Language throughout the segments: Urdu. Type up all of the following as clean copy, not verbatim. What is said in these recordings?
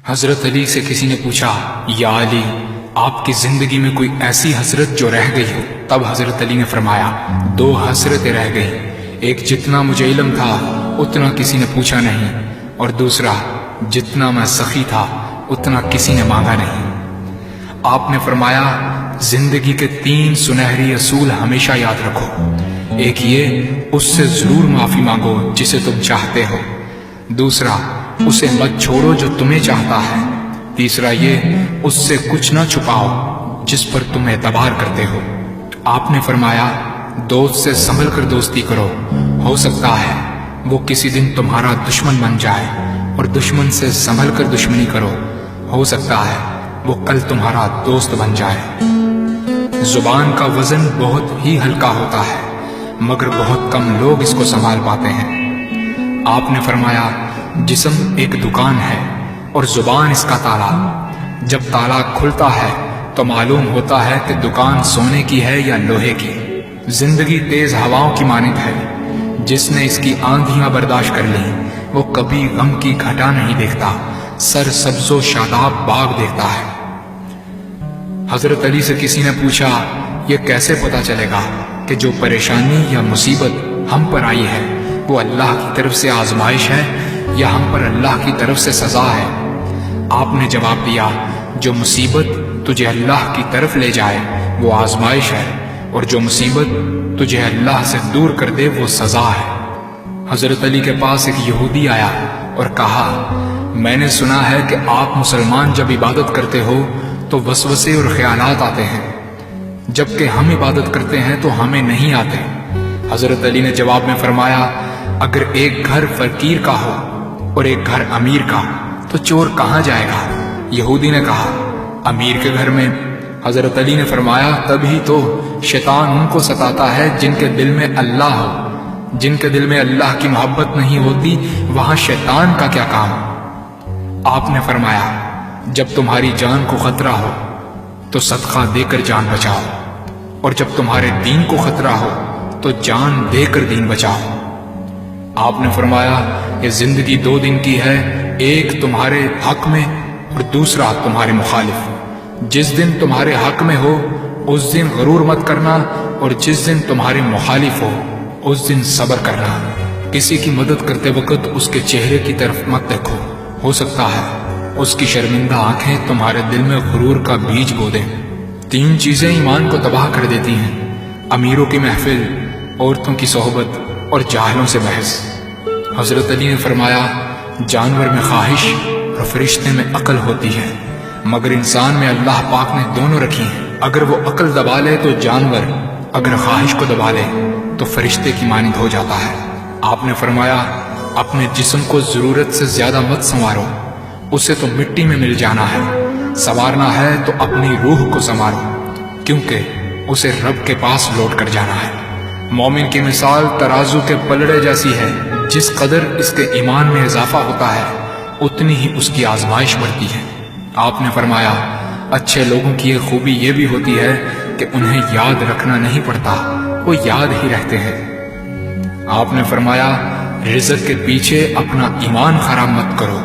حضرت علی سے کسی نے پوچھا، یا علی، آپ کی زندگی میں کوئی ایسی حسرت جو رہ گئی ہو؟ تب حضرت علی نے فرمایا، 2 حسرتیں رہ گئی، ایک جتنا مجھے علم تھا اتنا کسی نے پوچھا نہیں، اور دوسرا جتنا میں سخی تھا اتنا کسی نے مانگا نہیں۔ آپ نے فرمایا، زندگی کے 3 سنہری اصول ہمیشہ یاد رکھو۔ ایک یہ، اس سے ضرور معافی مانگو جسے تم چاہتے ہو۔ دوسرا، اسے مت چھوڑو جو تمہیں چاہتا ہے۔ تیسرا یہ، اس سے کچھ نہ چھپاؤ جس پر تم اعتبار کرتے ہو۔ آپ نے فرمایا، دوست سے سنبھل کر دوستی کرو، ہو سکتا ہے وہ کسی دن تمہارا دشمن بن جائے، اور دشمن سے سنبھل کر دشمنی کرو، ہو سکتا ہے وہ کل تمہارا دوست بن جائے۔ زبان کا وزن بہت ہی ہلکا ہوتا ہے، مگر بہت کم لوگ اس کو سنبھال پاتے ہیں۔ آپ نے فرمایا، جسم ایک دکان ہے اور زبان اس کا تالا۔ جب تالا کھلتا ہے تو معلوم ہوتا ہے کہ دکان سونے کی ہے یا لوہے کی۔ زندگی تیز ہواؤں کی مانند ہے، جس نے اس کی آندھیاں برداشت کر لی وہ کبھی غم کی گھٹا نہیں دیکھتا، سر سبز و شاداب باغ دیکھتا ہے۔ حضرت علی سے کسی نے پوچھا، یہ کیسے پتا چلے گا کہ جو پریشانی یا مصیبت ہم پر آئی ہے وہ اللہ کی طرف سے آزمائش ہے یا ہم پر اللہ کی طرف سے سزا ہے؟ آپ نے جواب دیا، جو مصیبت تجھے اللہ کی طرف لے جائے وہ آزمائش ہے، اور جو مصیبت تجھے اللہ سے دور کر دے وہ سزا ہے۔ حضرت علی کے پاس ایک یہودی آیا اور کہا، میں نے سنا ہے کہ آپ مسلمان جب عبادت کرتے ہو تو وسوسے اور خیالات آتے ہیں، جبکہ ہم عبادت کرتے ہیں تو ہمیں نہیں آتے۔ حضرت علی نے جواب میں فرمایا، اگر ایک گھر فقیر کا ہو اور ایک گھر امیر کا تو چور کہاں جائے گا؟ یہودی نے کہا، امیر کے گھر میں۔ حضرت علی نے فرمایا، تبھی تو شیطان ان کو ستاتا ہے جن کے دل میں اللہ ہو۔ جن کے دل میں اللہ کی محبت نہیں ہوتی وہاں شیطان کا کیا کام؟ آپ نے فرمایا، جب تمہاری جان کو خطرہ ہو تو صدقہ دے کر جان بچاؤ، اور جب تمہارے دین کو خطرہ ہو تو جان دے کر دین بچاؤ۔ آپ نے فرمایا، یہ زندگی 2 دن کی ہے، ایک تمہارے حق میں اور دوسرا تمہارے مخالف۔ جس دن تمہارے حق میں ہو اس دن غرور مت کرنا، اور جس دن تمہارے مخالف ہو اس دن صبر کرنا۔ کسی کی مدد کرتے وقت اس کے چہرے کی طرف مت دیکھو، ہو سکتا ہے اس کی شرمندہ آنکھیں تمہارے دل میں غرور کا بیج بو دیں۔ 3 چیزیں ایمان کو تباہ کر دیتی ہیں، امیروں کی محفل، عورتوں کی صحبت اور جاہلوں سے بحث۔ حضرت علی نے فرمایا، جانور میں خواہش اور فرشتے میں عقل ہوتی ہے، مگر انسان میں اللہ پاک نے دونوں رکھی ہیں۔ اگر وہ عقل دبا لے تو جانور، اگر خواہش کو دبا لے تو فرشتے کی مانند ہو جاتا ہے۔ آپ نے فرمایا، اپنے جسم کو ضرورت سے زیادہ مت سنوارو، اسے تو مٹی میں مل جانا ہے۔ سنوارنا ہے تو اپنی روح کو سنوارو، کیونکہ اسے رب کے پاس لوٹ کر جانا ہے۔ مومن کی مثال ترازو کے پلڑے جیسی ہے، جس قدر اس کے ایمان میں اضافہ ہوتا ہے اتنی ہی اس کی آزمائش بڑھتی ہے۔ آپ نے فرمایا، اچھے لوگوں کی ایک خوبی یہ بھی ہوتی ہے کہ انہیں یاد رکھنا نہیں پڑتا، وہ یاد ہی رہتے ہیں۔ آپ نے فرمایا، رزق کے پیچھے اپنا ایمان خراب مت کرو،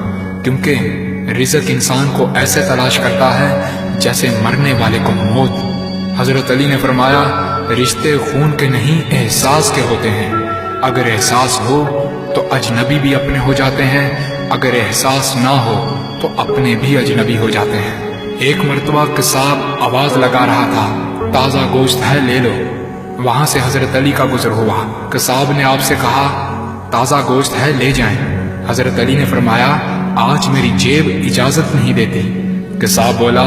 کیونکہ رزق انسان کو ایسے تلاش کرتا ہے جیسے مرنے والے کو موت۔ حضرت علی نے فرمایا، رشتے خون کے نہیں احساس کے ہوتے ہیں، اگر احساس ہو تو اجنبی بھی اپنے ہو جاتے ہیں، اگر احساس نہ ہو تو اپنے بھی اجنبی ہو جاتے ہیں۔ ایک مرتبہ قصاب آواز لگا رہا تھا، تازہ گوشت ہے لے لو۔ وہاں سے حضرت علی کا گزر ہوا، قصاب نے آپ سے کہا، تازہ گوشت ہے لے جائیں۔ حضرت علی نے فرمایا، آج میری جیب اجازت نہیں دیتی۔ قصاب بولا،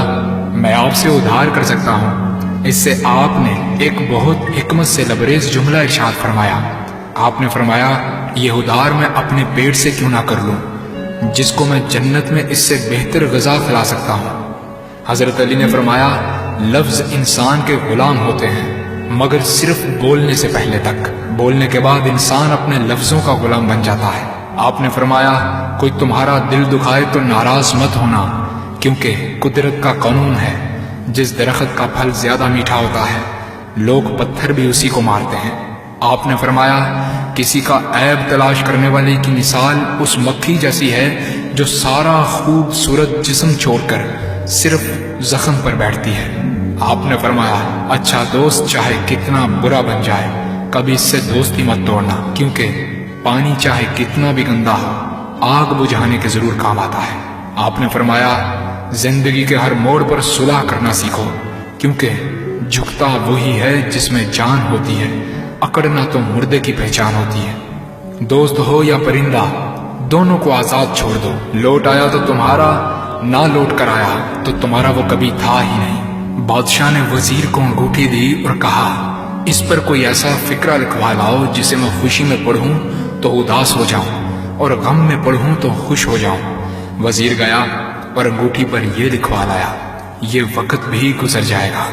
میں آپ سے ادھار کر سکتا ہوں۔ اس سے آپ نے ایک بہت حکمت سے لبریز جملہ ارشاد فرمایا۔ آپ نے فرمایا، یہ ادھار میں اپنے پیٹ سے کیوں نہ کر لوں، جس کو میں جنت میں اس سے بہتر غذا کھلا سکتا ہوں۔ حضرت علی نے فرمایا، لفظ انسان کے غلام ہوتے ہیں مگر صرف بولنے سے پہلے تک، بولنے کے بعد انسان اپنے لفظوں کا غلام بن جاتا ہے۔ آپ نے فرمایا، کوئی تمہارا دل دکھائے تو ناراض مت ہونا، کیونکہ قدرت کا قانون ہے، جس درخت کا پھل زیادہ میٹھا ہوتا ہے لوگ پتھر بھی اسی کو مارتے ہیں۔ آپ نے فرمایا، کسی کا عیب تلاش کرنے والے کی مثال اس مکھی جیسی ہے جو سارا خوبصورت جسم چھوڑ کر صرف زخم پر بیٹھتی ہے۔ آپ نے فرمایا اچھا دوست چاہے کتنا برا بن جائے کبھی اس سے دوستی مت توڑنا، کیونکہ پانی چاہے کتنا بھی گندا ہو آگ بجھانے کے ضرور کام آتا ہے۔ آپ نے فرمایا زندگی کے ہر موڑ پر صلح کرنا سیکھو، کیونکہ جھکتا وہی ہے جس میں جان ہوتی ہے، اکڑنا تو مردے کی پہچان ہوتی ہے۔ دوست ہو یا پرندہ دونوں کو آزاد چھوڑ دو، لوٹ آیا تو تمہارا، نہ لوٹ کر آیا تو تمہارا وہ کبھی تھا ہی نہیں۔ بادشاہ نے وزیر کو انگوٹھی دی اور کہا اس پر کوئی ایسا فقرہ لکھوا لاؤ جسے میں خوشی میں پڑھوں تو اداس ہو جاؤں اور غم میں پڑھوں تو خوش ہو جاؤں۔ وزیر گیا اور انگوٹھی پر یہ لکھوا لایا یہ وقت بھی گزر جائے گا۔